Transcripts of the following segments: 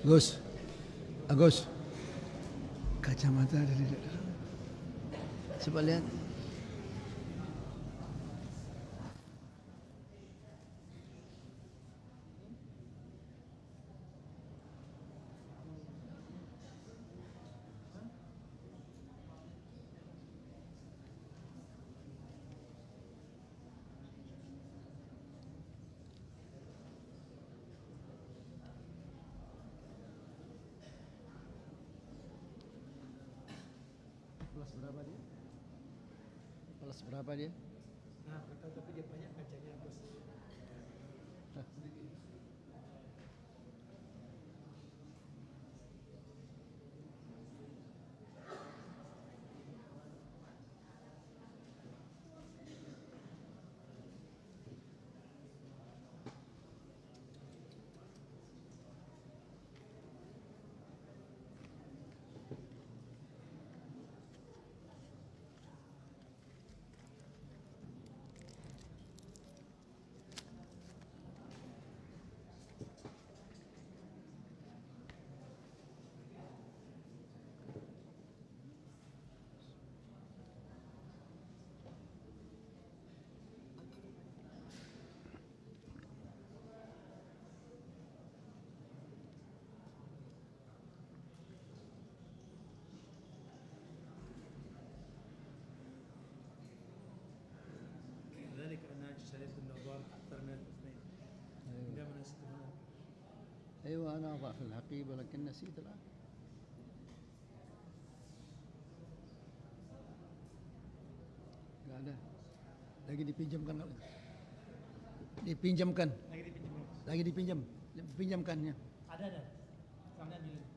Gus, Agus, kacamata dari dalam. Coba lihat. Plus berapa dia? Plus berapa dia? Nah, betul, tapi dia banyak kacanya bos. ذلك أنا اشتريت النظارة أكثر من الاثنين. عندما نسيت هنا. أيوة أنا أضع في الحقيبة لكن نسيت الآن. Gak ada. Lagi dipinjamkan. Dipinjamkan. Lagi dipinjam. Lagi dipinjam. Pinjamkannya. Ada. Kamu ambil.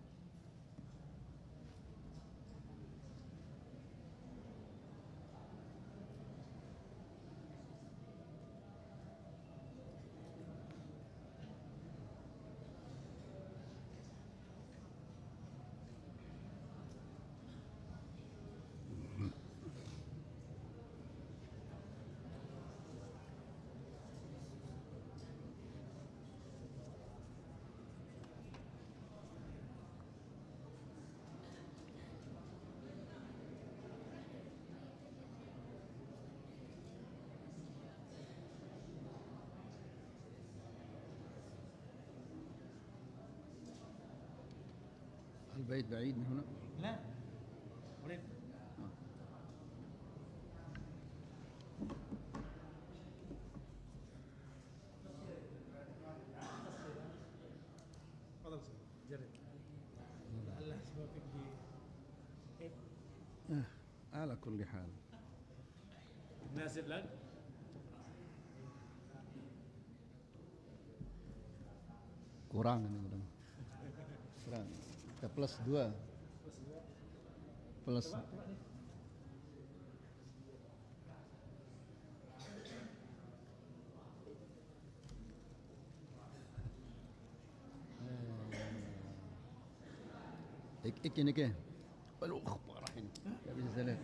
البيت بعيد من هنا؟ لا. قريب. تفضل جرب. لعل سببك على كل حال. مناسب لك. Kurang ini udah. Kurang. Kita plus 2. Plus. ini ke? Walau parah ini. Gak bisa saya lihat.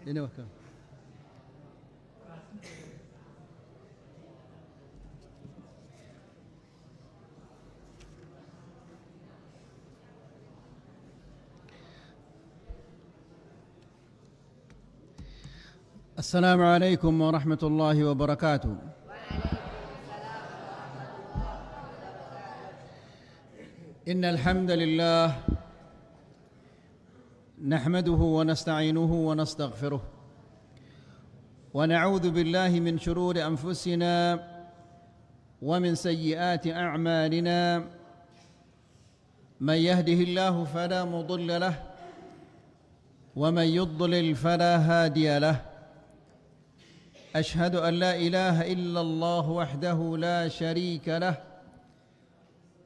Ini waktu. السلام عليكم ورحمة الله وبركاته. إن الحمد لله نحمده ونستعينه ونستغفره ونعوذ بالله من شرور أنفسنا ومن سيئات أعمالنا من يهده الله فلا مضل له ومن يضلل فلا هادي له أشهد أن لا إله إلا الله وحده لا شريك له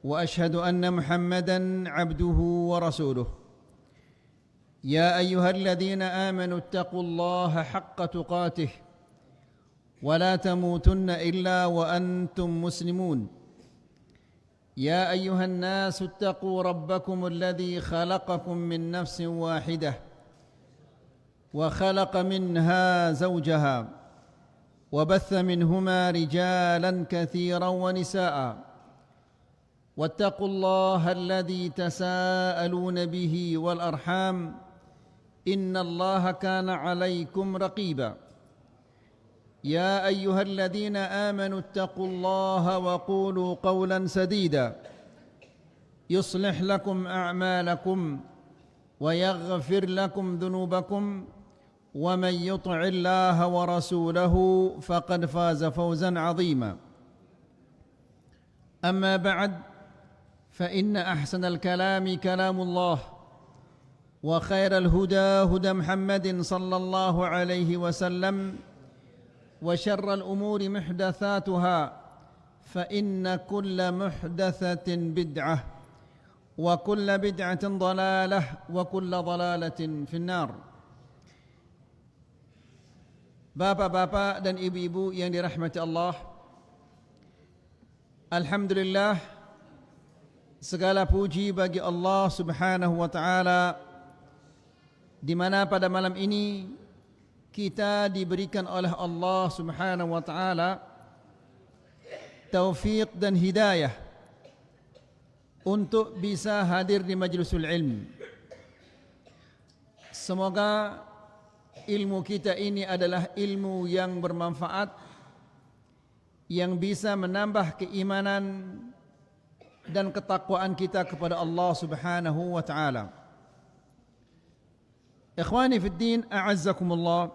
وأشهد أن محمدًا عبده ورسوله يا أيها الذين آمنوا اتقوا الله حق تقاته ولا تموتن إلا وأنتم مسلمون يا أيها الناس اتقوا ربكم الذي خلقكم من نفس واحدة وخلق منها زوجها وبث منهما رجالا كثيرا ونساء واتقوا الله الذي تساءلون به والأرحام إن الله كان عليكم رقيبا يا أيها الذين آمنوا اتقوا الله وقولوا قولا سديدا يصلح لكم أعمالكم ويغفر لكم ذنوبكم ومن يطع الله ورسوله فقد فاز فوزا عظيما أما بعد فإن أحسن الكلام كلام الله وخير الهدى هدى محمد صلى الله عليه وسلم وشر الأمور محدثاتها فإن كل محدثة بدعة وكل بدعة ضلالة وكل ضلالة في النار. Bapak-bapak dan ibu-ibu yang dirahmati Allah, alhamdulillah, segala puji bagi Allah Subhanahu wa taala, di mana pada malam ini kita diberikan oleh Allah Subhanahu wa taala taufik dan hidayah untuk bisa hadir di majlisul ilm. Semoga ilmu kita ini adalah ilmu yang bermanfaat, yang bisa menambah keimanan dan ketakwaan kita kepada Allah Subhanahu wa taala. Ikhwani fid din, a'azzakumullah.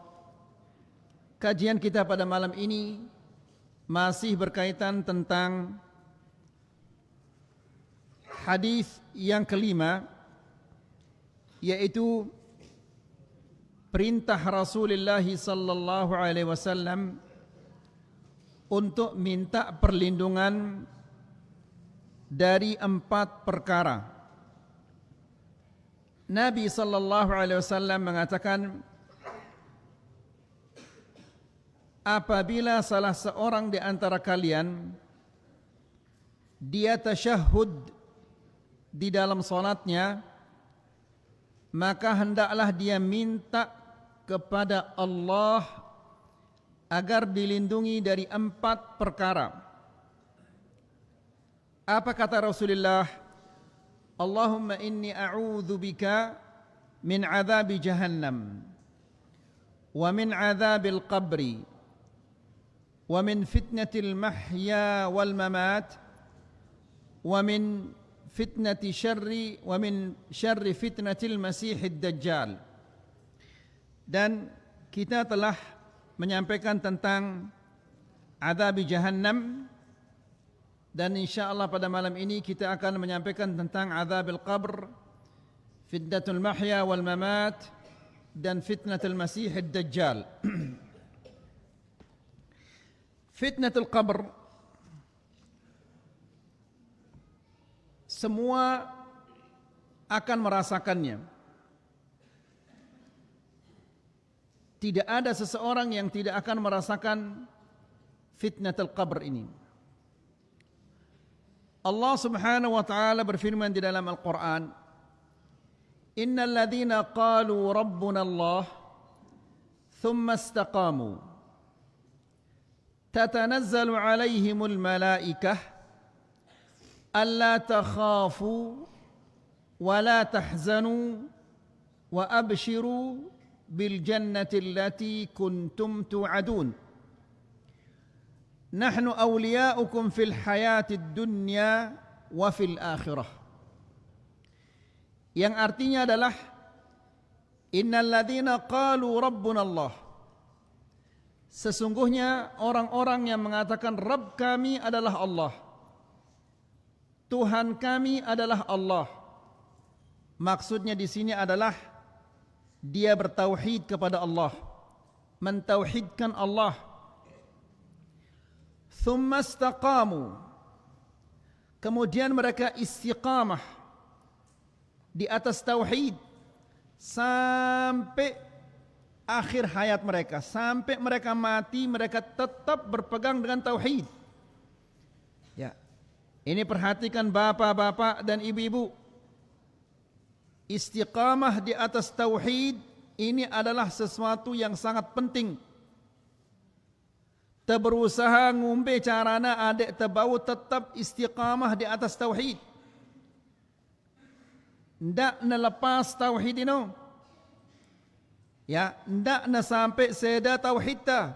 Kajian kita pada malam ini masih berkaitan tentang hadis yang kelima, yaitu perintah Rasulullah sallallahu alaihi wasallam untuk minta perlindungan dari 4 perkara. Nabi sallallahu alaihi wasallam mengatakan, apabila salah seorang di antara kalian dia tasyahud di dalam salatnya, maka hendaklah dia minta kepada Allah agar dilindungi dari 4 perkara. Apa kata Rasulullah? Allahumma inni a'udzu bika min adzabi jahannam wa min adzabil qabri wa min fitnatil mahya wal mamat wa min fitnati syarri wa min syarri fitnatil masihid dajjal. Dan kita telah menyampaikan tentang azab jahannam, dan insyaallah pada malam ini kita akan menyampaikan tentang azabil qabr, fitnatul mahya wal mamat, dan fitnatul masihid dajjal. Fitnatul qabr, semua akan merasakannya. Tidak ada seseorang yang tidak akan merasakan fitnatul qabr ini. Allah Subhanahu wa taala berfirman di dalam Al-Qur'an, innal ladzina qalu rabbuna Allah thumma istaqamu tatanazzalu alaihimul malaikah alla takhafu wa la tahzanu wa abshiru bil jannati allati kuntum tu'adun nahnu awliya'ukum fil hayatid dunya wa fil akhirah. Yang artinya adalah innal ladzina qalu rabbuna Allah, sesungguhnya orang-orang yang mengatakan Rabb kami adalah Allah, Tuhan kami adalah Allah. Maksudnya di sini adalah dia bertauhid kepada Allah, mentauhidkan Allah. Thumma istaqamu, kemudian mereka istiqamah di atas tauhid sampai akhir hayat mereka, sampai mereka mati mereka tetap berpegang dengan tauhid. Ya, ini perhatikan bapak-bapak dan ibu-ibu, istiqamah di atas tauhid ini adalah sesuatu yang sangat penting. berusaha ngumbe carana adek terbau tetap istiqamah di atas tauhid. Ndak nelepas tauhid ini. Ya, ndak na sampai seda tauhid ta.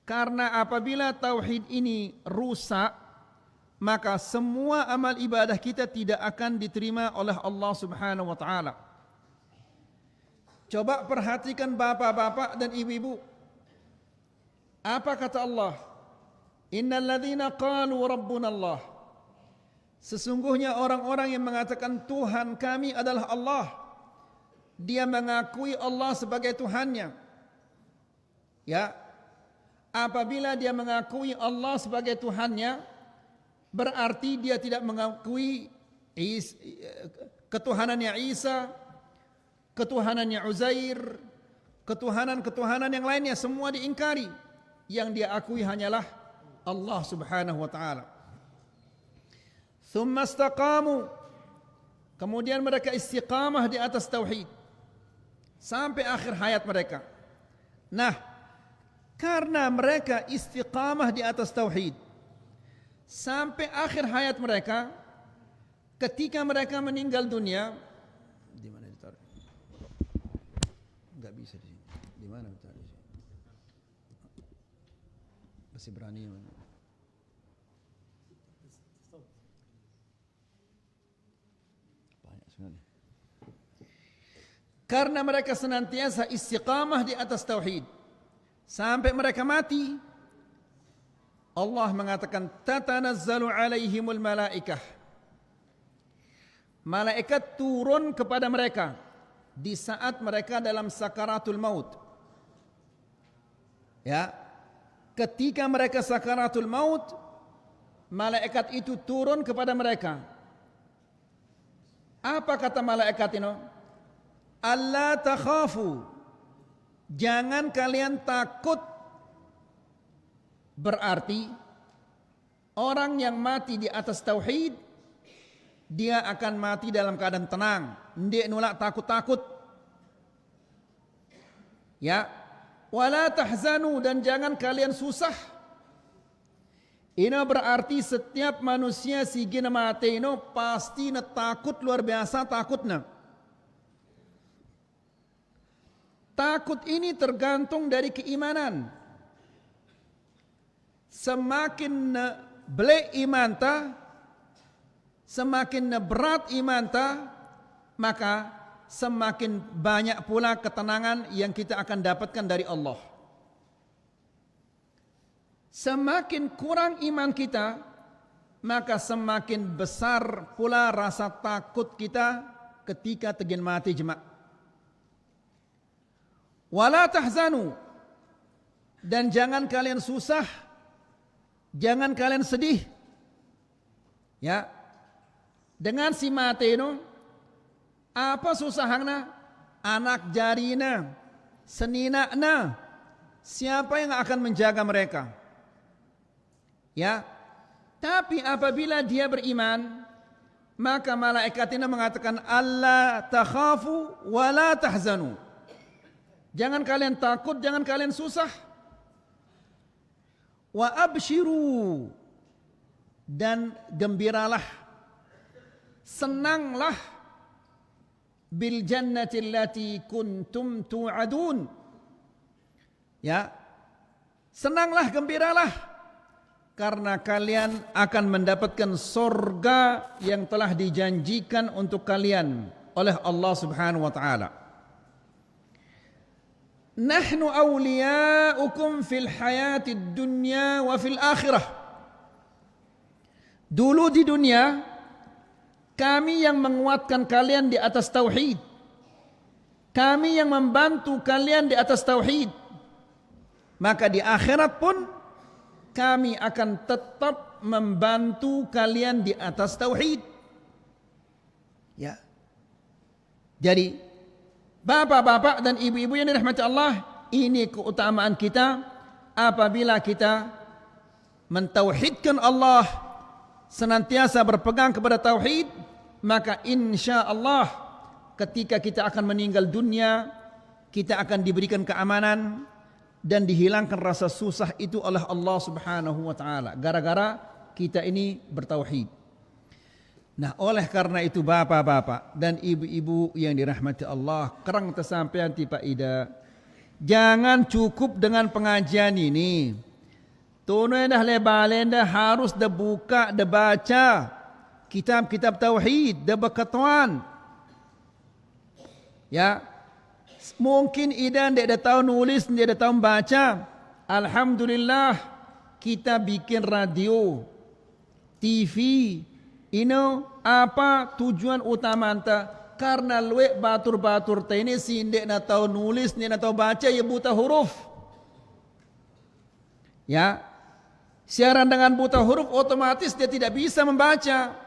Karena apabila tauhid ini rusak, maka semua amal ibadah kita tidak akan diterima oleh Allah Subhanahu wa taala. Coba perhatikan bapak-bapak dan ibu-ibu. Apa kata Allah? Innal ladzina qalu rabbuna Allah. Sesungguhnya orang-orang yang mengatakan Tuhan kami adalah Allah. Dia mengakui Allah sebagai Tuhannya. Ya. Apabila dia mengakui Allah sebagai Tuhannya, berarti dia tidak mengakui ketuhanannya Isa, ketuhanannya Uzair, ketuhanan-ketuhanan yang lainnya semua diingkari. Yang dia akui hanyalah Allah Subhanahu wa taala. Thumma istaqamu. Kemudian mereka istiqamah di atas tauhid sampai akhir hayat mereka. Nah, karena mereka istiqamah di atas tauhid sampai akhir hayat mereka, ketika mereka meninggal dunia, di mana ditaruh? Enggak bisa di sini. Di mana ditaruh? Masih berani mana? Banyak sebenarnya. Karena mereka senantiasa istiqamah di atas tauhid sampai mereka mati, Allah mengatakan tatanazzalu alaihimul malaikah. Malaikat turun kepada mereka di saat mereka dalam sakaratul maut. Ya. Ketika mereka sakaratul maut, malaikat itu turun kepada mereka. Apa kata malaikat ini? Allah takhafu. Jangan kalian takut. Berarti orang yang mati di atas tauhid, dia akan mati dalam keadaan tenang. Ndik nolak takut-takut. Ya. Wala tahzanu, dan jangan kalian susah. Ini berarti setiap manusia sigina mati ini pasti na takut luar biasa takutnya. Takut ini tergantung dari keimanan. Semakin belek iman ta, semakin berat iman ta, maka semakin banyak pula ketenangan yang kita akan dapatkan dari Allah. Semakin kurang iman kita, maka semakin besar pula rasa takut kita ketika tegin mati jemaah. Wala tahzanu, dan jangan kalian susah, jangan kalian sedih. Ya, dengan si mati itu, apa susahnya? Anak jarina, seninakna, siapa yang akan menjaga mereka? Ya, tapi apabila dia beriman, maka malaikat ini mengatakan Allah takhafu wa la tahzanu. Jangan kalian takut, jangan kalian susah. Wa abshiru, dan gembiralah, senanglah, bil jannati allati kuntum tu'adun. Ya, senanglah, gembiralah, karena kalian akan mendapatkan surga yang telah dijanjikan untuk kalian oleh Allah Subhanahu wa taala. Nahnu awliya'ukum fil hayatid dunya wa fil akhirah. Dulu di dunia kami yang menguatkan kalian di atas tauhid. Kami yang membantu kalian di atas tauhid. Maka di akhirat pun kami akan tetap membantu kalian di atas tauhid. Ya. Jadi bapak-bapak dan ibu-ibu yang dirahmati Allah, ini keutamaan kita apabila kita mentauhidkan Allah, senantiasa berpegang kepada tauhid, maka insya Allah ketika kita akan meninggal dunia, kita akan diberikan keamanan, dan dihilangkan rasa susah itu oleh Allah Subhanahu wa taala gara-gara kita ini bertauhid. Nah, oleh karena itu bapak-bapak dan ibu-ibu yang dirahmati Allah, kerang tersampaian Pak Ida, jangan cukup dengan pengajian ini. Tunai dah lebalen dah harus dah buka, dah baca kitab-kitab tauhid, dah berketuan. Ya, mungkin Ida tidak dah tahu nulis, tidak dah tahu baca. Alhamdulillah kita bikin radio, TV. Ini apa tujuan utama anta? Karena luek batur-batur ini si tidak nak tahu nulis, tidak nak tahu baca, ya buta huruf. Ya, siaran dengan buta huruf otomatis dia tidak bisa membaca.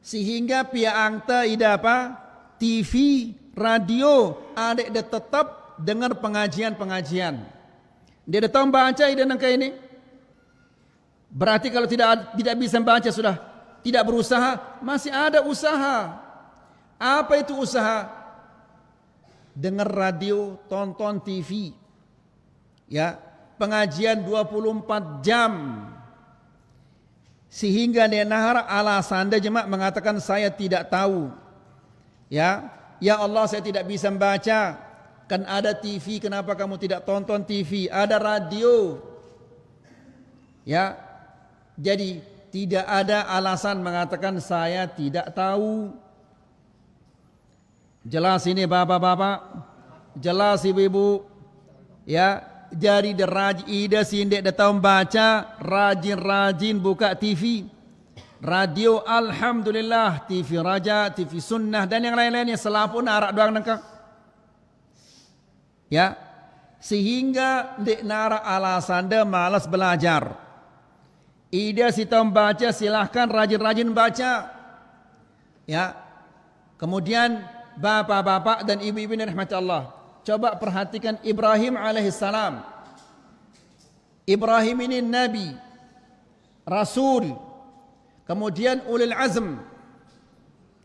Sehingga pihak angta ida apa? TV, radio, adek dia tetap dengar pengajian-pengajian. Dia dah tahu baca ida nangka ini. Berarti kalau tidak bisa membaca sudah tidak berusaha, masih ada usaha. Apa itu usaha? Dengar radio, tonton TV. Ya, pengajian 24 jam. Sehingga dia nahar alasan dia jemaah mengatakan saya tidak tahu. Ya Allah saya tidak bisa membaca. Kan ada TV, kenapa kamu tidak tonton TV? Ada radio. Ya, jadi tidak ada alasan mengatakan saya tidak tahu. Jelas ini bapak-bapak, jelas ibu-ibu. Ya, jadi deraj ida sindek datang baca, rajin-rajin buka TV. Radio alhamdulillah, TV Raja, TV Sunnah dan yang lain-lainnya selapun arak doang nangka. Ya, sehingga dek nara alasan dia malas belajar. Ida si tahu baca silahkan rajin-rajin baca. Ya. Kemudian bapak-bapak dan ibu-ibu yang dirahmati Allah, coba perhatikan Ibrahim alaihissalam. Ibrahim ini nabi, rasul, kemudian ulil azm.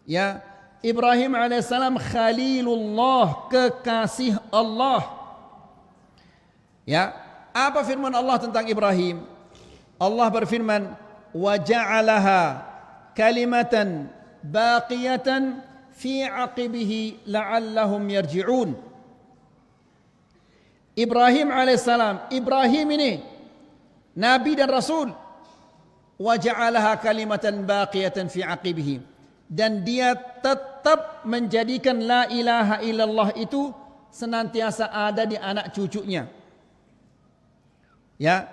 Ya, Ibrahim alaihissalam khalilullah, kekasih Allah. Ya, apa firman Allah tentang Ibrahim? Allah berfirman, wa ja'alaha kalimatan baqiyatan fi aqibihi la'allahum yarji'un. Ibrahim alaihissalam, Ibrahim ini nabi dan rasul. Wa ja'alaha kalimatan baqiyatan fi aqibihi, dan dia tetap menjadikan la ilaha illallah itu senantiasa ada di anak cucunya. Ya,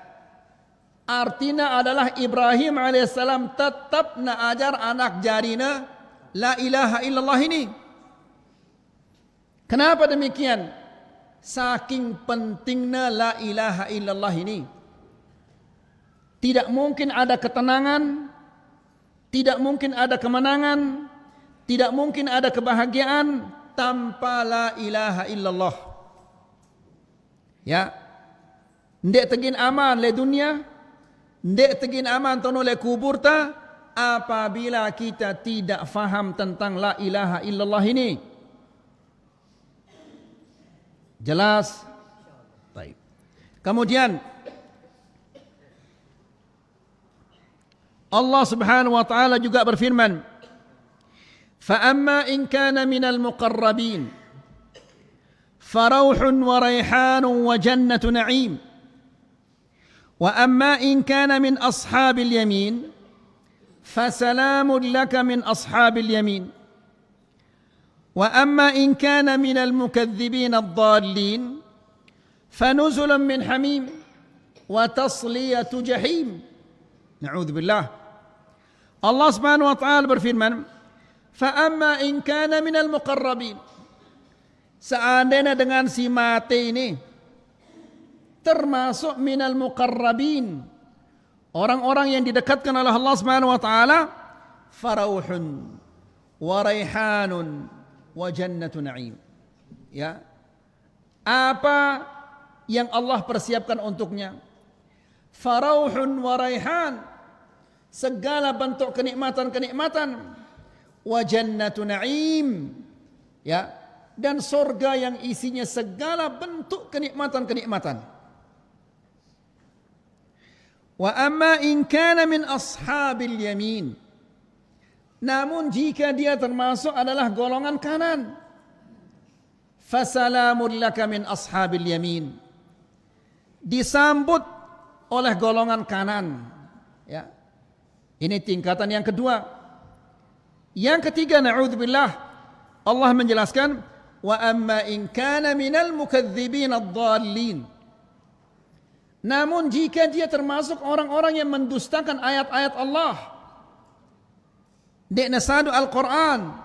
artinya adalah Ibrahim alaihissalam tetap nak ajar anak jarina la ilaha illallah ini. Kenapa demikian? Saking pentingnya la ilaha illallah ini. Tidak mungkin ada ketenangan, tidak mungkin ada kemenangan, tidak mungkin ada kebahagiaan tanpa la ilaha illallah. Ya, ndek tegin aman le dunia, ndek tegin aman tono le kubur ta, apabila kita tidak faham tentang la ilaha illallah ini. Jelas? Baik. Kemudian Allah Subhanahu wa taala juga berfirman, "Fa amma in kana minal muqarrabin, farauhun wa raihanun wa jannatu na'im. Wa amma in kana min ashabil yamin, fasalamun laka min ashabil yamin. Wa amma in kana minal mukadzibin ad-dallin, fanuzulun min hamim wa tasliyatu jahim." Na'udzubillah. Allah Subhanahu wa taala berfirman, "Fa amma in kana minal muqarrabin." Seandainya dengan si mati ini termasuk minal muqarrabin, orang-orang yang didekatkan oleh Allah Subhanahu wa taala, farauhun wa raihanun wa jannatu na'im. Ya. Apa yang Allah persiapkan untuknya? Farauhun wa raihan, segala bentuk kenikmatan-kenikmatan, wa jannatu na'im, ya, dan sorga yang isinya segala bentuk kenikmatan-kenikmatan. Wa amma in kana min ashabil yamin, namun jika dia termasuk adalah golongan kanan, fasalamun laka min ashabil yamin, disambut oleh golongan kanan. Ya, ini tingkatan yang kedua. Yang ketiga, na'udzubillah, Allah menjelaskan, wa amma in kana minal mukadzibin ad-dallin, namun jika dia termasuk orang-orang yang mendustakan ayat-ayat Allah, dek nasadu Al-Quran,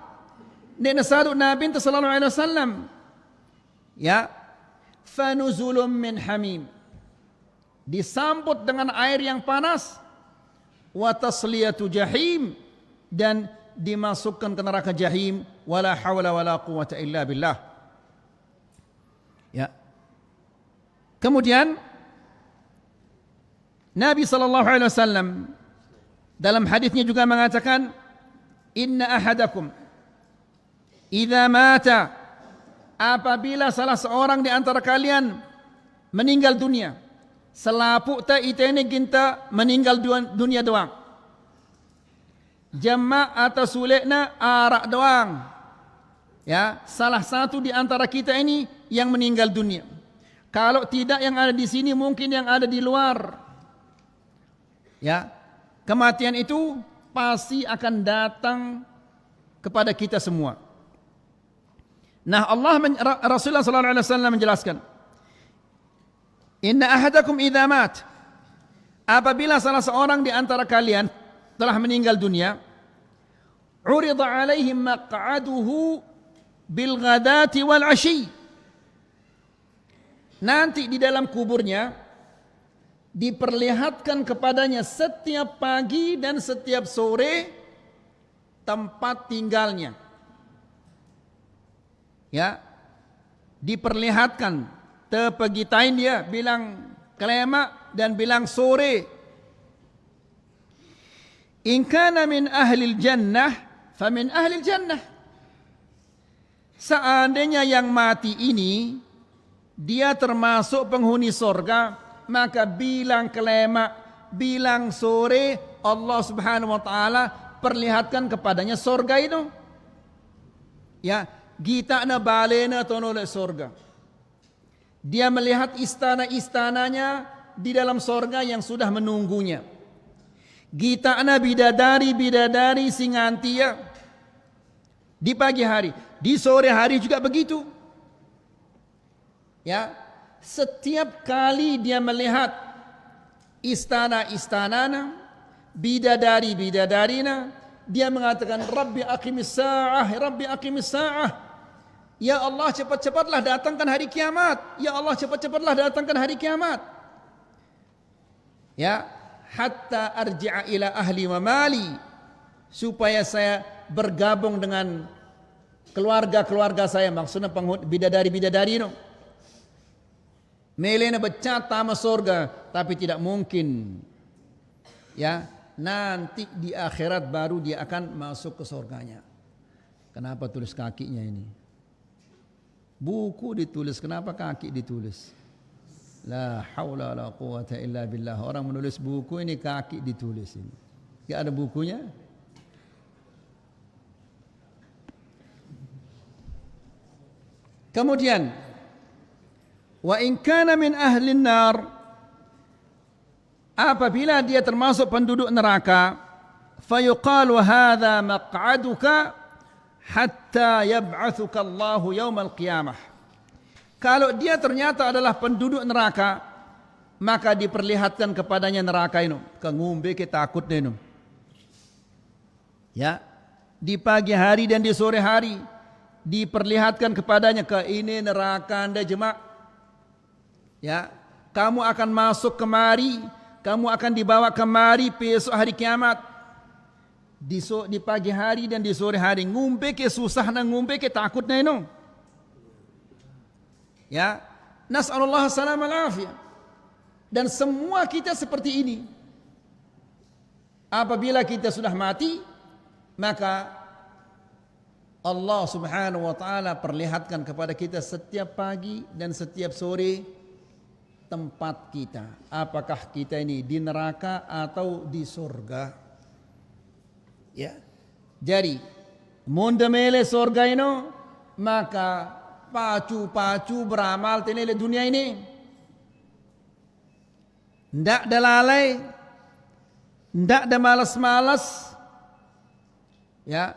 dek nasadu Nabi sallallahu alaihi wasallam, ya, fanuzulun min hamim, disambut dengan air yang panas, wa tasliyatu jahim, dan dimasukkan ke neraka jahim, wala hawla wala quwwata illa billah. Ya. Kemudian Nabi sallallahu alaihi wasallam dalam hadisnya juga mengatakan, inna ahadakum idza mata, apabila salah seorang di antara kalian meninggal dunia, selapuk ta itene ginta meninggal dunia doang, jama' atau sulekna arak doang, ya, salah satu di antara kita ini yang meninggal dunia. Kalau tidak yang ada di sini, mungkin yang ada di luar. Ya, kematian itu pasti akan datang kepada kita semua. Nah, Rasulullah sallallahu alaihi wasallam menjelaskan, inna ahadakum idza mat, apabila salah seorang di antara kalian telah meninggal dunia, urida alaihim maq'aduhu bil ghadati wal ashi, nanti di dalam kuburnya diperlihatkan kepadanya setiap pagi dan setiap sore tempat tinggalnya. Ya, diperlihatkan tepegitain dia bilang kelema dan bilang sore. In kana min ahlil jannah famin ahlil jannah, seandainya yang mati ini dia termasuk penghuni sorga, maka bilang kelema, bilang sore, Allah subhanahu wa ta'ala perlihatkan kepadanya sorga itu. Ya, gita na balena tonole sorga. Dia melihat istana-istananya di dalam sorga yang sudah menunggunya. Gita na bidadari-bidadari singantia di pagi hari, di sore hari juga begitu. Ya, setiap kali dia melihat istana-istanana, bidadari-bidadarina, dia mengatakan, Rabbi aqimis sa'ah, Rabbi aqimis sa'ah. Ya Allah, cepat-cepatlah datangkan hari kiamat. Ya Allah, cepat-cepatlah datangkan hari kiamat. Ya, hatta arji'a ila ahli wa mali, supaya saya bergabung dengan keluarga-keluarga saya, maksudnya bidadari-bidadari no. Melena becat tama sorga, tapi tidak mungkin. Ya, nanti di akhirat baru dia akan masuk ke sorganya. Kenapa tulis kakinya ini? Buku ditulis, kenapa kaki ditulis? La haula la quwata illa billah. Orang menulis buku ini kaki ditulis ini. Tidak ada bukunya. Kemudian, wa in kana min ahlin nar, apabila dia termasuk penduduk neraka, fayuqalu hadza maq'aduka hatta yab'atsuka Allahu yaumal qiyamah. Kalau dia ternyata adalah penduduk neraka, maka diperlihatkan kepadanya neraka itu. Kengumbe kita takut denu. Ya, di pagi hari dan di sore hari diperlihatkan kepadanya ke ini neraka Anda jemaah. Ya, kamu akan masuk kemari, kamu akan dibawa kemari besok hari kiamat. Di pagi hari dan di sore hari, ngumpe ke susah na ngumpe ke takut na ino. Ya, nas'alullah salam al-afiyah. Dan semua kita seperti ini. Apabila kita sudah mati, maka Allah Subhanahu wa taala perlihatkan kepada kita setiap pagi dan setiap sore tempat kita. Apakah kita ini di neraka atau di surga? Ya. Jadi, munda mele surga ini, maka pacu-pacu beramal tenele dunia ini. Ndak ada lalai, ndak ada malas-malas. Ya.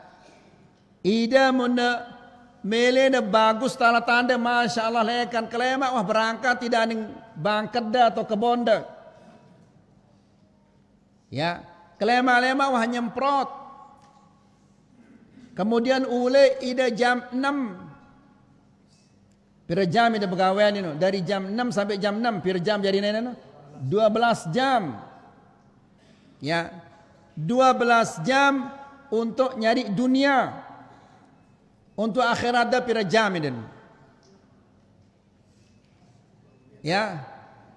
Ida munda mele na bagus tanda-tanda Masya Allah lekan kelema wah berangkat tidak ning bangket dah atau kebon dah. Ya, kelema-lema wah nyemprot. Kemudian ule ida jam 6. Pira jam ida pegawaian ini dari jam 6 sampai jam 6 pira jam jadi nena 12 jam. Ya. 12 jam untuk nyari dunia. Untuk akhirat dah pira jam ini. Ya.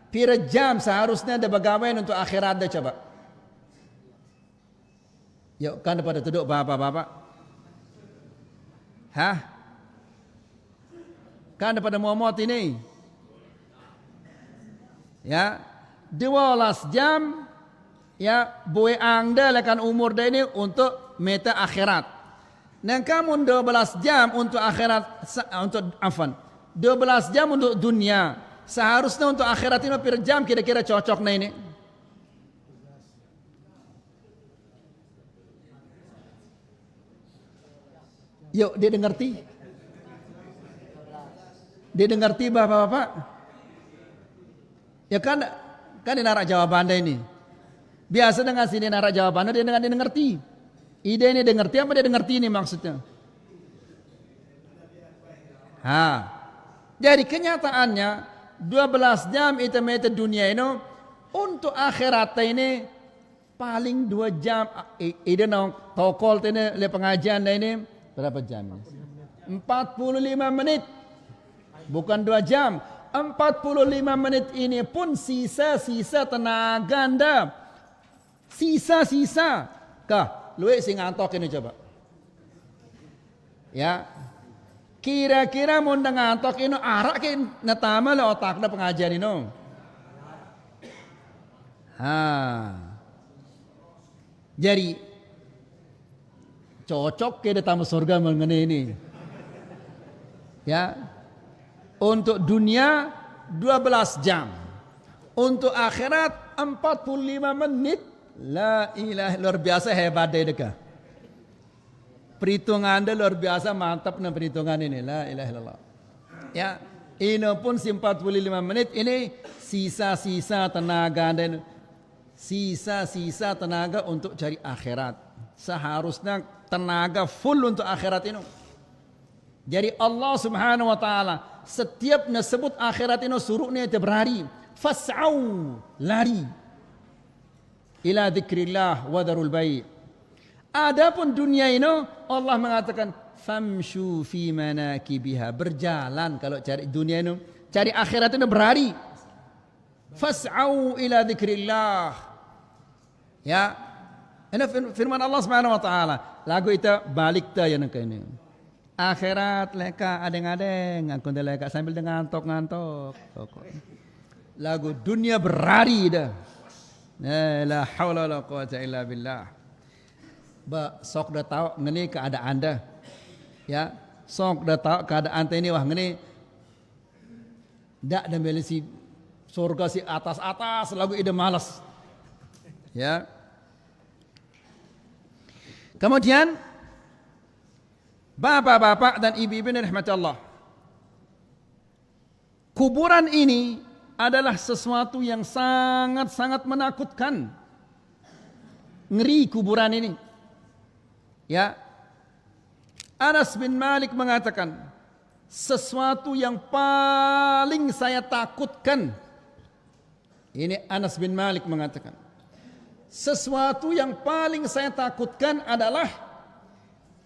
Pira jam seharusnya ada pegawaian untuk akhirat dah coba. Yuk kan pada duduk bapak-bapak. Hah? Kan pada muamot ini. Ya. 12 jam. Ya. Buai anda lekan umur dah ini untuk meta akhirat. Dan kamu 12 jam untuk akhirat, untuk afan. 12 jam untuk dunia. Seharusnya untuk akhirat ini berapa jam kira-kira cocok nah ini? Yuk, dia dengerti? Dia dengerti bapak-bapak? Ya kan dia narak jawaban ini. Biasa dengan sini narak jawaban dia dengerti. Ide ini dengerti apa dia dengerti ini maksudnya? Jadi kenyataannya 12 jam itu meta dunia ini untuk akhirat ini paling 2 jam. Ide nong tokol ini le pengajian ini berapa jam? 45 menit. Bukan 2 jam. 45 menit ini pun sisa-sisa tenaga Anda. Sisa-sisa. Kah? Luwe sing ngantok ini coba. Ya. Kira-kira mau ngantok ini arak ke natama lah otaknya pengajian ini. Jadi cocok ke tamu surga mengenai ini. Ya. Untuk dunia 12 jam. Untuk akhirat 45 menit. La ilaha luar biasa hebat deh deka. Perhitungan anda luar biasa mantap na perhitungan ini. La ilaha illallah. Ya, ini pun 45 menit ini sisa-sisa tenaga anda. Sisa-sisa tenaga untuk cari akhirat. Seharusnya tenaga full untuk akhirat ini. Jadi Allah Subhanahu wa taala setiap sebut akhirat ini suruhnya itu berlari. Fas'au, lari. Ila dzikrillah wa darul bai'. Adapun dunia ini Allah mengatakan famshu fi manakibiha, berjalan kalau cari dunia ini, cari akhirat ini berlari. Fas'au ila dzikrillah. Ya. Ini firman Allah Subhanahu wa taala. Lagu itu balik ta yang ini. Akhirat leka adeng-adeng, aku leka sambil ngantok-ngantok. Lagu dunia berlari dah. La haula wala quwata illa billah. Sok dah tahu ngene keadaan anda. Ya, sok dah tahu keadaan ini wah ngene. Dak dan belisi surga si atas-atas lagu ide malas. Ya. Kemudian bapak-bapak dan ibu-ibu yang dirahmati Allah. Kuburan ini adalah sesuatu yang sangat-sangat menakutkan. Ngeri kuburan ini. Ya. Anas bin Malik mengatakan, sesuatu yang paling saya takutkan. Ini Anas bin Malik mengatakan. Sesuatu yang paling saya takutkan adalah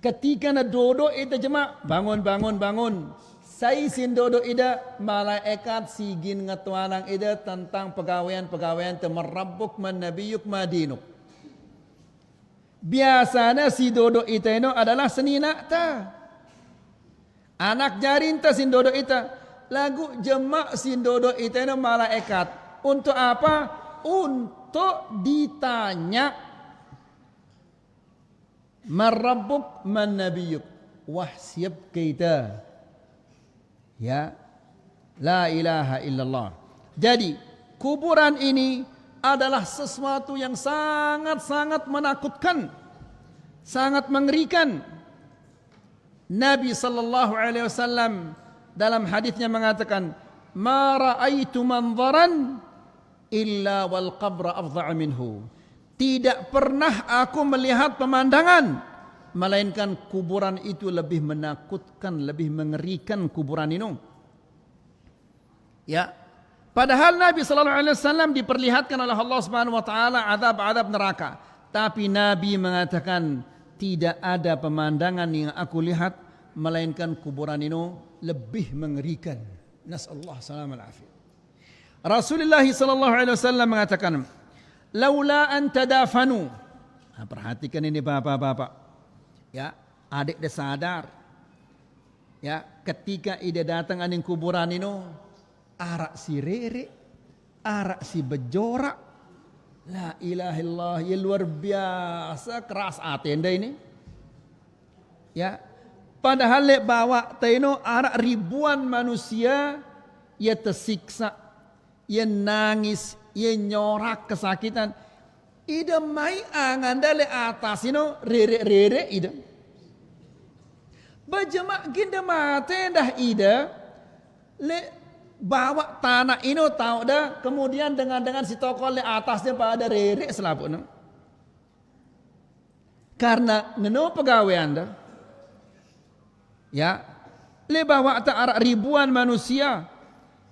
ketika na dodo itu jemaah bangun. Saya sindodo ida malaikat sigin ngatuanang ida tentang pegawaian temerabbuk man nabiyuk madinuk. Biasanya si dodo itu adalah senina ta. Anak jarinta sindodo ita. Lagu jemak sindodo ita ini malaikat. Untuk apa? Untuk ditanya. Man rabbuk, man nabiyuk. Wah siap kita. Ya. La ilaha illallah. Jadi kuburan ini adalah sesuatu yang sangat-sangat menakutkan, sangat mengerikan. Nabi sallallahu alaihi wasallam dalam hadisnya mengatakan, "Ma ra'aitu manzaran illa wal qabra afdha'a minhu." Tidak pernah aku melihat pemandangan melainkan kuburan itu lebih menakutkan, lebih mengerikan kuburan ini. Ya. Padahal Nabi sallallahu alaihi wasallam diperlihatkan oleh Allah Subhanahu wa taala azab-azab neraka, tapi Nabi mengatakan tidak ada pemandangan yang aku lihat melainkan kuburan ini lebih mengerikan. Nasallahu salam al afiyah. Rasulullah sallallahu alaihi wasallam mengatakan, "Laula an tadafanu." Nah, perhatikan ini bapak-bapak. Ya, adik dia sadar. Ya, ketika ida datang aning kuburan ini arak si rere, arak si bejorak. La ilaha illallah, ya luar biasa keras atenda ini. Ya, padahal lek bawa teno arak ribuan manusia, ya tersiksa, ya nangis, ya nyorak kesakitan. Ida mai angan dale atas ino rere ida. Bajemak ginda mate dah ida le bawa tanah ini tahu dah, kemudian dengan si tokol di atasnya pada rere selaput. Karena ngeno pegawai anda, ya, le bawa ta'arak ribuan manusia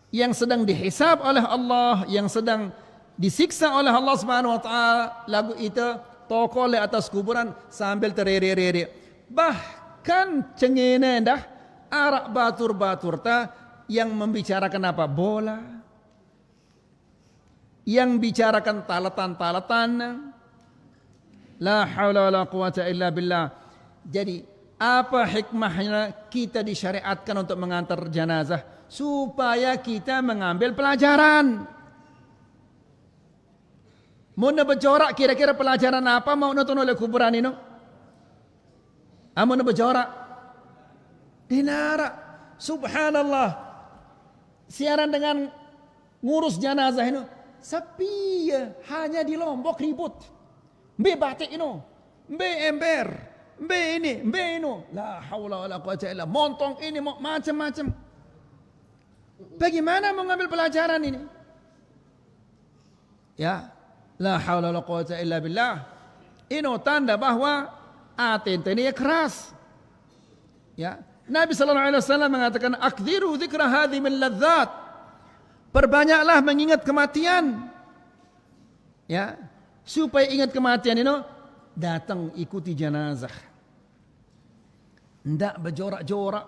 yang sedang dihisab oleh Allah, yang sedang disiksa oleh Allah Subhanahu wa taala, lagu itu tokol di atas kuburan sambil terere-rere. Bahkan cengene dah arak batur-batur ta yang membicarakan apa? Bola. Yang bicarakan talatan-talatan. La haula wa la quwata illa billah. Jadi apa hikmahnya kita disyariatkan untuk mengantar jenazah? Supaya kita mengambil pelajaran. Mau bercorak kira-kira pelajaran apa mau nonton oleh kuburan ini? Mau bercorak? Dinara. Subhanallah. Siaran dengan ngurus jenazah ini sepi ya, hanya di Lombok ribut. Mbe batik ini, mbe ember, mbe ini, mbe ini. La haula wala quwata illa, montong ini macam-macam. Bagaimana mengambil pelajaran ini? Ya, la haula wala quwata illa billah. Ini tanda bahwa atenta ini keras. Ya. Nabi sallallahu alaihi wasallam mengatakan, "Akdziru dzikra hadhi min ladzat." Perbanyaklah mengingat kematian. Ya, supaya ingat kematian ini datang ikuti jenazah. Ndak berjorak-jorak.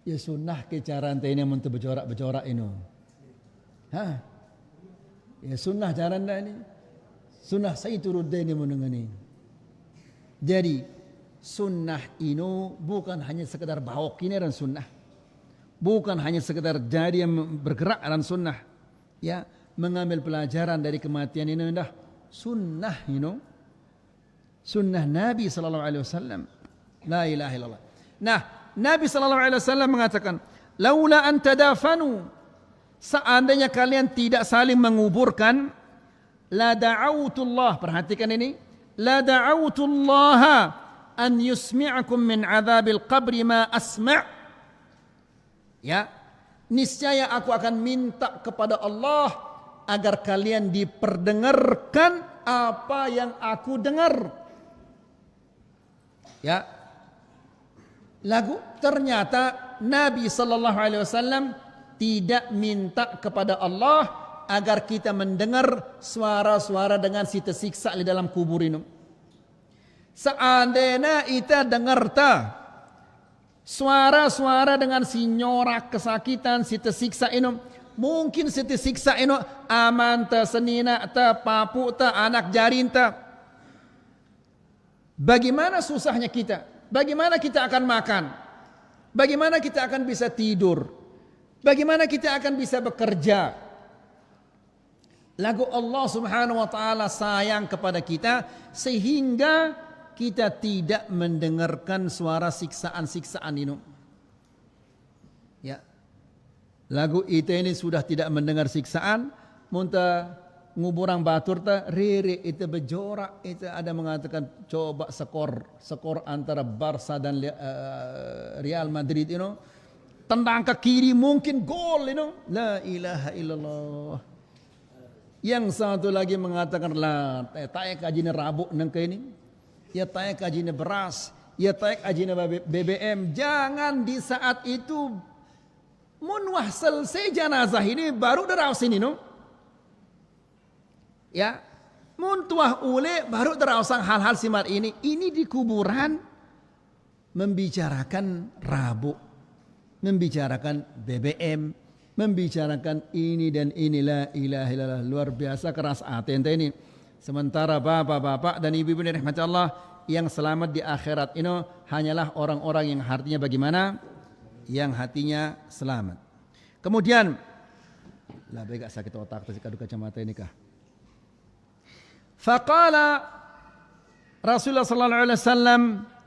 Ya sunnah ke cara ini untuk berjorak-berjorak ini. Ha? Ya sunnah cara ini. Sunnah saya turut ini menengani. Jadi sunnah ini bukan hanya sekedar bahok ini dan sunnah. Bukan hanya sekedar jadi yang bergerak dan sunnah. Ya, mengambil pelajaran dari kematian ini dah sunnah ini. Sunnah Nabi sallallahu alaihi wasallam. La ilaha illallah. Nah, Nabi sallallahu alaihi wasallam mengatakan, "Laula an tadafanu." Seandainya kalian tidak saling menguburkan, la da'autullah. Perhatikan ini. La da'autullah an yusmi'akum min adzabil qabri ma asma'. Ya, niscaya aku akan minta kepada Allah agar kalian diperdengarkan apa yang aku dengar. Ya. Lagu ternyata Nabi sallallahu alaihi wasallam tidak minta kepada Allah agar kita mendengar suara-suara dengan si tersiksa di dalam kubur ini. Seandainya kita dengar suara-suara dengan si nyorak kesakitan, si tersiksa ini, mungkin si tersiksa ini aman ta, senina ta, papu ta, anak jarin ta. Bagaimana susahnya kita? Bagaimana kita akan makan? Bagaimana kita akan bisa tidur? Bagaimana kita akan bisa bekerja? Lagu Allah Subhanahu wa taala sayang kepada kita sehingga kita tidak mendengarkan suara siksaan-siksaan ini. Ya. Lagu itu ini sudah tidak mendengar siksaan, munta nguburang batur ta riri itu berjorak itu ada mengatakan coba skor antara Barca dan Real Madrid ini tendang ke kiri mungkin gol ini. La ilaha illallah. Yang satu lagi mengatakan lah taek ajine rabuk nang ini. Ya taek ajine beras, ya taek ajine BBM. Jangan di saat itu mun wah selesai jenazah ini baru deraus ini no. Ya, mun tuah ule baru derausang hal-hal simat ini. Ini di kuburan membicarakan rabuk, membicarakan BBM, membicarakan ini dan inilah ilaha illallah. Luar biasa keras hati ente ini. Sementara bapak-bapak dan ibu-ibu yang dirahmati Allah yang selamat di akhirat ini hanyalah orang-orang yang hatinya bagaimana? Yang hatinya selamat. Kemudian lah baik sakit otak terus kadu kacamata ini kah. Faqala Rasulullah sallallahu alaihi wasallam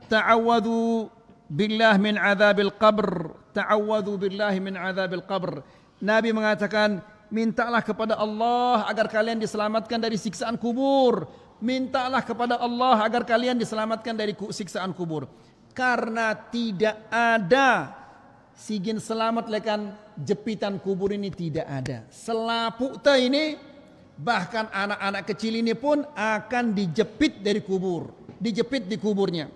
ta'awwadhu billah min adzabil qabr, ta'awwadhu billahi min adzabil qabr. Nabi mengatakan mintalah kepada Allah agar kalian diselamatkan dari siksaan kubur. Mintalah kepada Allah agar kalian diselamatkan dari siksaan kubur. Karena tidak ada sigin selamat lekan jepitan kubur ini tidak ada. Selapuk ta ini bahkan anak-anak kecil ini pun akan dijepit dari kubur, dijepit di kuburnya.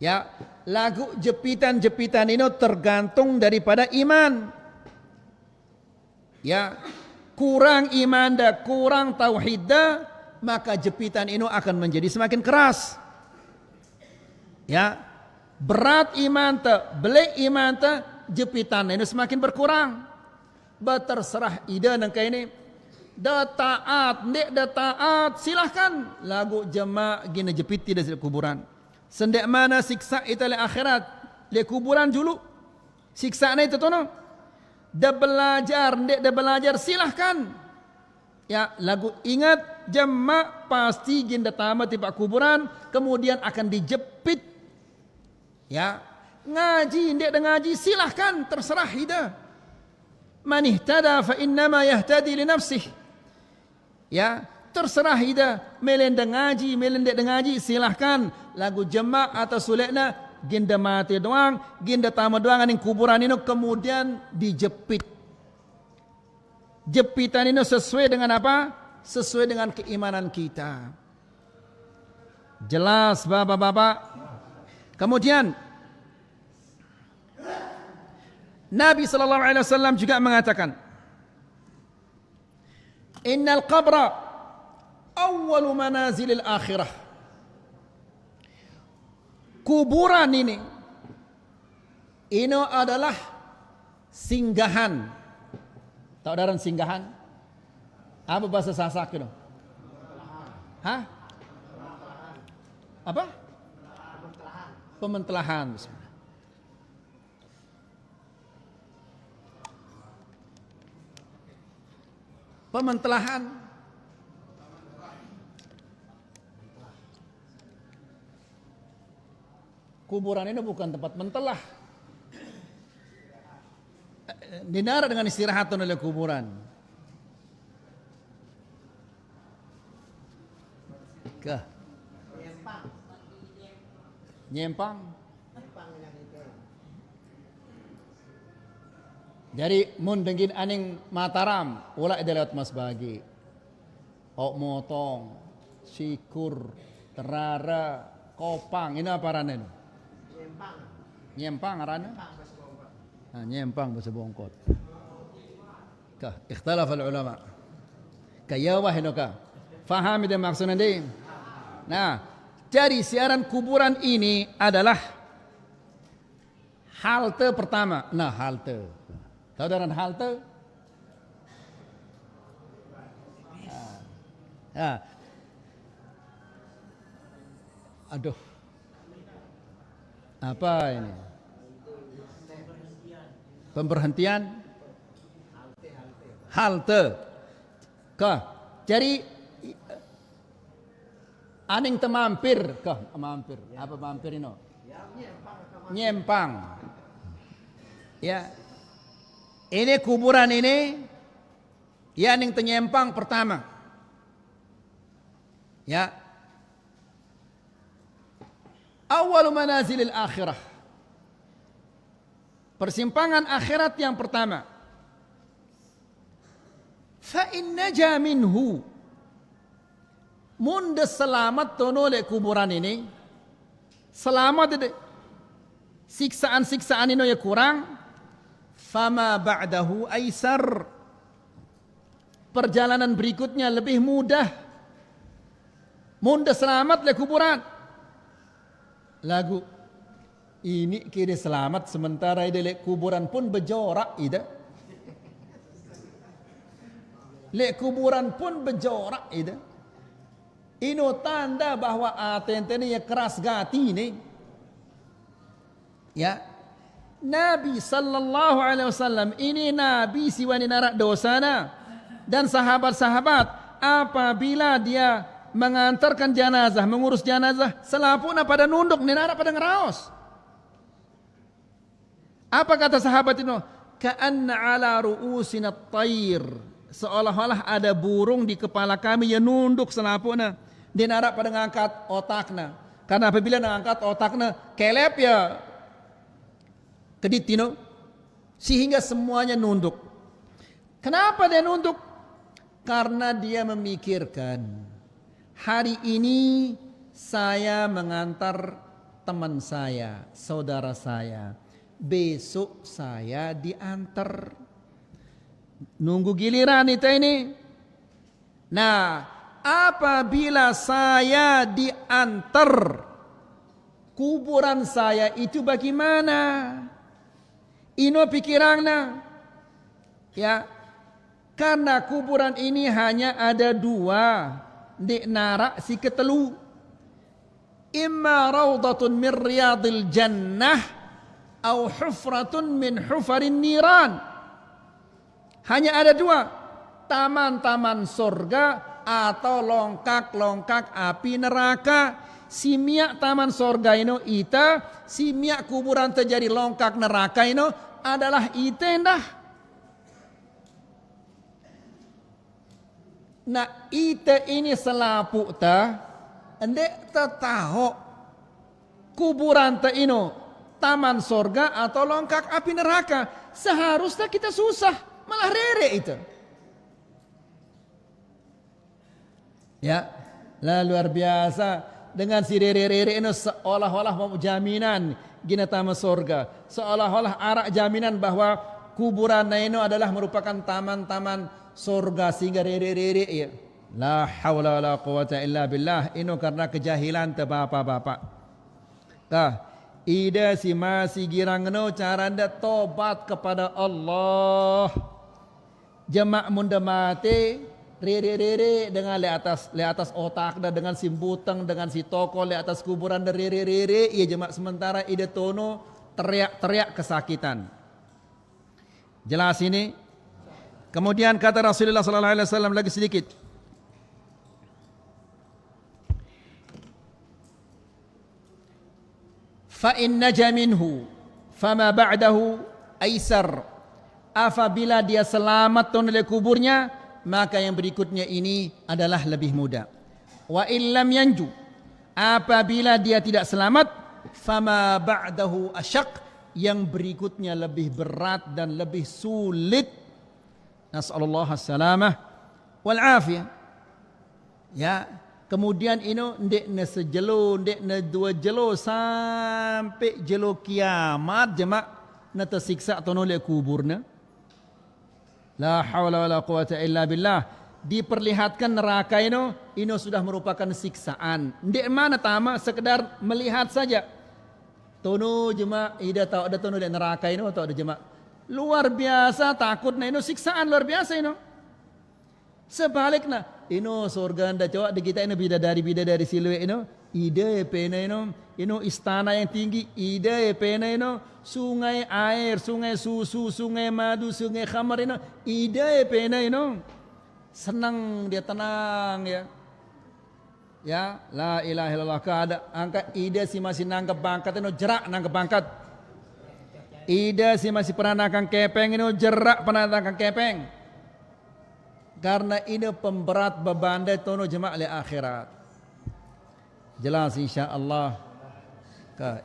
Ya, lagu jepitan-jepitan ini tergantung daripada iman. Ya, kurang iman dah, kurang tauhid dah, maka jepitan ini akan menjadi semakin keras. Ya, berat iman ta, belek iman ta, jepitan ini semakin berkurang. Berterserah ida nangka ini. Da taat, ndek da taat, silahkan. Lagu jemaah gina jepit tidak di kuburan. Sendek mana siksa itu le akhirat, le kuburan dulu. Siksa itu tu no. Da belajar, ndek da belajar, silahkan. Ya, lagu ingat jemaah pasti gina tamat di kuburan, kemudian akan dijepit. Ya, ngaji, ndek da ngaji, silahkan, terserah ida. Man ihtada fa innama yahtadi li nafsih. Ya, terserah ida melenda ngaji, melenda ngaji, silahkan. Lagu jemaah atau sulekna ginda mati doang, ginda tamat doang aning kuburan ini kemudian dijepit. Jepitan ini sesuai dengan apa? Sesuai dengan keimanan kita. Jelas bapak-bapak. Kemudian Nabi sallallahu alaihi wasallam juga mengatakan, Innal qabra awwalu manazilil akhirah. Kuburan ini adalah singgahan. Tahu daran singgahan? Apa bahasa Sasak itu? Hah? Apa? Pementelahan. Pementelahan. Kuburan ini bukan tempat mentelah. Dinara dengan istirahat oleh kuburan. Kah? Nyempang. Jadi mun dengin aning Mataram, ulah ida lewat Mas Bagi. Ok motong, sikur, terara, kopang, ini apa rana ini? Nyempang arana? Nyempang bahasa bongkot. Kah, ikhtalaf al-ulama. Kaya wah ini kah? Faham itu maksudnya dia? Nah, jadi siaran kuburan ini adalah halte pertama. Nah, halte. Tahu daran halte? Aduh. Apa ini? Pemberhentian? Halte. Kah? Jadi aning temampir kah? Mampir. Apa mampir ini? Nyempang. Ya. Ini kuburan ini ya aning tenyempang pertama. Ya. Awal manazilil akhirah. Persimpangan akhirat yang pertama. Fa in naja minhu. Munda selamat tono le kuburan ini. Selamat de siksaan-siksaan ini ya kurang. Fama ba'dahu aisar. Perjalanan berikutnya lebih mudah. Munda selamat le kuburan. Lagu ini kira selamat sementara ide kuburan pun berjorak ide. Le kuburan pun berjorak ide. Ino tanda bahwa atente ni ya keras gati ni. Ya. Nabi sallallahu alaihi wasallam ini nabi siwani narak dosana dan sahabat-sahabat apabila dia mengantarkan jenazah, mengurus jenazah, selapuna pada nunduk, ninarak pada ngeraos. Apa kata sahabat itu? Ka'anna ala ru'usina at-tayr. Seolah-olah ada burung di kepala kami yang nunduk selapuna. Ninarak pada ngangkat otakna. Karena apabila ngangkat otakna, kelep ya keditino sehingga semuanya nunduk. Kenapa dia nunduk? Karena dia memikirkan hari ini saya mengantar teman saya, saudara saya. Besok saya diantar. Nunggu giliran itu ini. Nah, apabila saya diantar, kuburan saya itu bagaimana? Ino pikirannya. Ya, karena kuburan ini hanya ada dua. Di narak si ketelu. Imma rawdatun min riyadil jannah au hufratun min hufarin niran. Hanya ada dua. Taman-taman surga atau longkak-longkak api neraka. Simia taman surga ini ita, simia kuburan terjadi longkak neraka ini adalah ita dah. Nah ita ini selapu ta, endek tahu kuburan ta ino taman surga atau longkak api neraka. Seharusnya kita susah, malah rere itu. Ya, lah luar biasa. Dengan si rere-rere ini seolah-olah mau jaminan gina taman surga. Seolah-olah arak jaminan bahwa kuburan ini adalah merupakan taman-taman surga sehingga rere-rere ya. La haula wala quwata illa billah. Ini karena kejahilan te bapak-bapak. Tah, ida si masih girangno cara anda tobat kepada Allah. Jamak munda mati rere-rere dengan le atas otak dan dengan si butang dengan si toko le atas kuburan dan rere-rere ia jemaah sementara ide tono teriak-teriak kesakitan. Jelas ini. Kemudian kata Rasulullah sallallahu alaihi wasallam lagi sedikit. Fa in naja minhu fama ba'dahu aisar. Apabila dia selamat dari kuburnya, maka yang berikutnya ini adalah lebih mudah. Wa illam yanju, apabila dia tidak selamat, fama ba'dahu asyaq, yang berikutnya lebih berat dan lebih sulit. Nas'alullah as-salamah wal afiyah. Ya, kemudian ini ndek ne sejelo, ndek ne dua jelo sampai jelo kiamat jemaah na tersiksa atau nolak kuburnya. La haula wala quwata illa billah. Diperlihatkan neraka ini sudah merupakan siksaan. Ndek mana tama sekedar melihat saja. Tono jemaah ida tahu ada tono di neraka ini atau ada jemaah. Luar biasa takutnya ini siksaan luar biasa ini. Sebaliknya Ino surga anda cowok di kita ini bidadari siluet ino. Ide pena ino istana yang tinggi. Ide pena ino sungai air, sungai susu, sungai madu, sungai khamar ino. Ide pena ino senang dia tenang ya. Ya, la ilaha illallah kada angkat ide si masih nangkep bangkat ino jerak nangkep bangkat. Ide si masih pernah nangkang kepeng ino jerak pernah nangkang kepeng. Karena ini pemberat beban dia tono jemaah li akhirat. Jelas insya-Allah.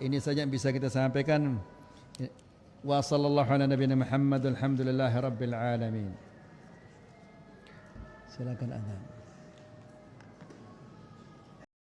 Ini saja yang bisa kita sampaikan. Wa sallallahu ala nabiyina Muhammad alhamdulillahi rabbil alamin. Silakan azan.